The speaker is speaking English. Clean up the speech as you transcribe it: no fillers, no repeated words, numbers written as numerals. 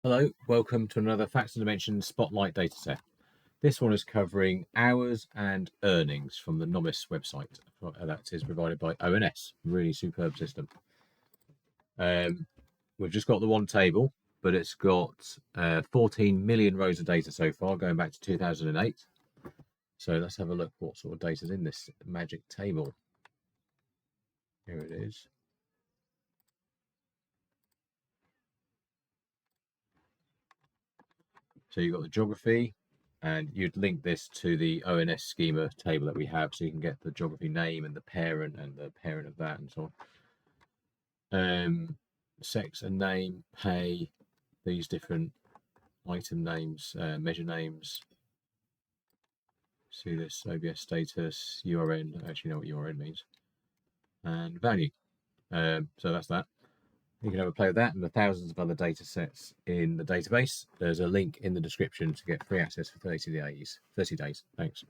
Hello, welcome to another Facts and Dimensions Spotlight Dataset. This one is covering hours and earnings from the Novice website. That is provided by ONS. Really superb system. We've just got the one table, but it's got 14 million rows of data so far, going back to 2008. So let's have a look what sort of data is in this magic table. Here it is. So you've got the geography, and you'd link this to the ONS schema table that we have, so you can get the geography name and the parent of that and so on. Sex and name, pay, these different item names, measure names. See this OBS status, URN. I actually know what URN means, and value. So that's that. You can have a play with that and the thousands of other data sets in the database. There's a link in the description to get free access for 30 days. Thanks.